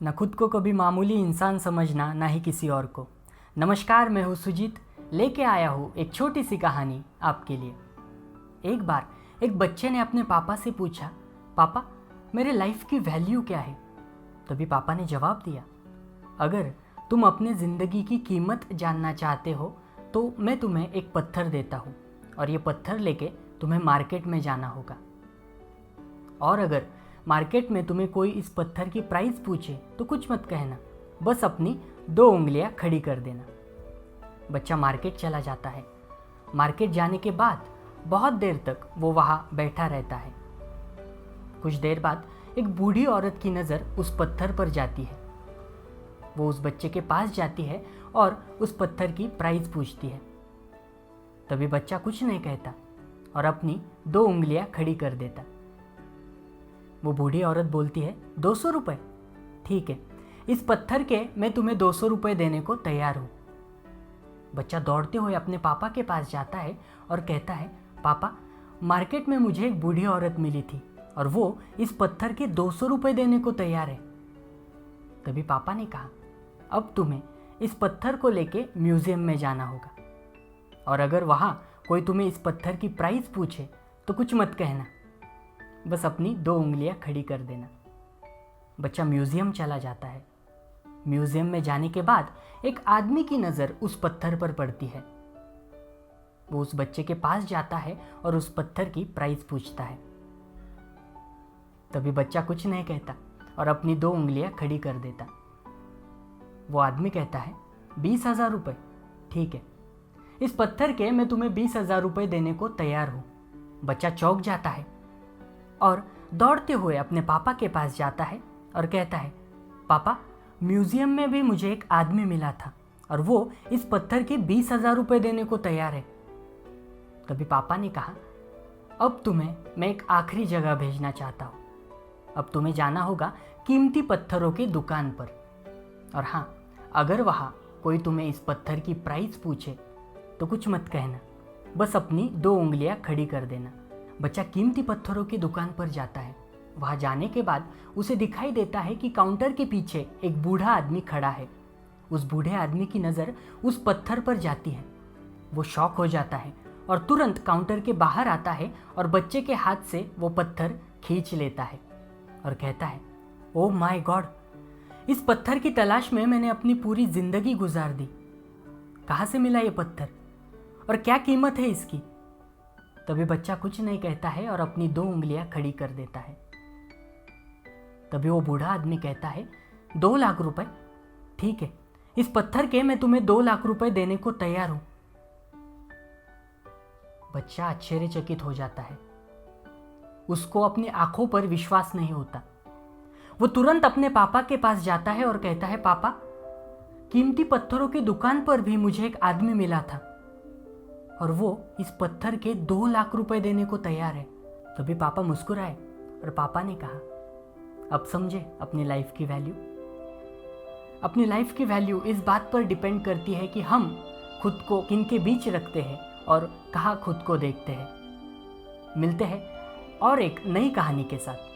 न खुद को कभी मामूली इंसान समझना, ना ही किसी और को। नमस्कार, मैं हूँ सुजीत, लेके आया हूँ एक छोटी सी कहानी आपके लिए। एक बार एक बच्चे ने अपने पापा से पूछा, पापा मेरे लाइफ की वैल्यू क्या है? तभी पापा ने जवाब दिया, अगर तुम अपने ज़िंदगी की कीमत जानना चाहते हो तो मैं तुम्हें एक पत्थर देता हूँ और ये पत्थर लेके तुम्हें मार्केट में जाना होगा। और अगर मार्केट में तुम्हें कोई इस पत्थर की प्राइस पूछे तो कुछ मत कहना, बस अपनी 2 उंगलियां खड़ी कर देना। बच्चा मार्केट चला जाता है। मार्केट जाने के बाद बहुत देर तक वो वहाँ बैठा रहता है। कुछ देर बाद एक बूढ़ी औरत की नज़र उस पत्थर पर जाती है। वो उस बच्चे के पास जाती है और उस पत्थर की प्राइस पूछती है। तभी बच्चा कुछ नहीं कहता और अपनी 2 उंगलियां खड़ी कर देता। वो बूढ़ी औरत बोलती है, 200 रुपये? ठीक है, इस पत्थर के मैं तुम्हें 200 रुपये देने को तैयार हूँ। बच्चा दौड़ते हुए अपने पापा के पास जाता है और कहता है, पापा मार्केट में मुझे एक बूढ़ी औरत मिली थी और वो इस पत्थर के 200 रुपये देने को तैयार है। तभी पापा ने कहा, अब तुम्हें इस पत्थर को लेके म्यूजियम में जाना होगा और अगर वहाँ कोई तुम्हें इस पत्थर की प्राइस पूछे तो कुछ मत कहना, बस अपनी 2 उंगलियां खड़ी कर देना। बच्चा म्यूजियम चला जाता है। म्यूजियम में जाने के बाद एक आदमी की नज़र उस पत्थर पर पड़ती है। वो उस बच्चे के पास जाता है और उस पत्थर की प्राइस पूछता है। तभी बच्चा कुछ नहीं कहता और अपनी 2 उंगलियां खड़ी कर देता। वो आदमी कहता है, 20,000 रुपये? ठीक है, इस पत्थर के मैं तुम्हें 20,000 रुपये देने को तैयार हूँ। बच्चा चौंक जाता है और दौड़ते हुए अपने पापा के पास जाता है और कहता है, पापा म्यूजियम में भी मुझे एक आदमी मिला था और वो इस पत्थर के 20,000 रुपये देने को तैयार है। तभी पापा ने कहा, अब तुम्हें मैं एक आखिरी जगह भेजना चाहता हूँ। अब तुम्हें जाना होगा कीमती पत्थरों की दुकान पर। और हाँ, अगर वहाँ कोई तुम्हें इस पत्थर की प्राइस पूछे तो कुछ मत कहना, बस अपनी 2 उंगलियां खड़ी कर देना। बच्चा कीमती पत्थरों की दुकान पर जाता है। वहाँ जाने के बाद उसे दिखाई देता है कि काउंटर के पीछे एक बूढ़ा आदमी खड़ा है। उस बूढ़े आदमी की नज़र उस पत्थर पर जाती है। वो शॉक हो जाता है और तुरंत काउंटर के बाहर आता है और बच्चे के हाथ से वो पत्थर खींच लेता है और कहता है, ओह माय गॉड, इस पत्थर की तलाश में मैंने अपनी पूरी जिंदगी गुजार दी। कहाँ से मिला ये पत्थर और क्या कीमत है इसकी? तभी बच्चा कुछ नहीं कहता है और अपनी 2 उंगलियां खड़ी कर देता है। तभी वो बूढ़ा आदमी कहता है, 2 लाख रुपए? ठीक है, इस पत्थर के मैं तुम्हें 2 लाख रुपए देने को तैयार हूं। बच्चा आश्चर्यचकित हो जाता है। उसको अपनी आंखों पर विश्वास नहीं होता। वो तुरंत अपने पापा के पास जाता है और कहता है, पापा कीमती पत्थरों की दुकान पर भी मुझे एक आदमी मिला था और वो इस पत्थर के 2 लाख रुपए देने को तैयार है। तभी पापा मुस्कुराए और पापा ने कहा, अब समझे अपनी लाइफ की वैल्यू? अपनी लाइफ की वैल्यू इस बात पर डिपेंड करती है कि हम खुद को किनके बीच रखते हैं और कहाँ खुद को देखते हैं। मिलते हैं और एक नई कहानी के साथ।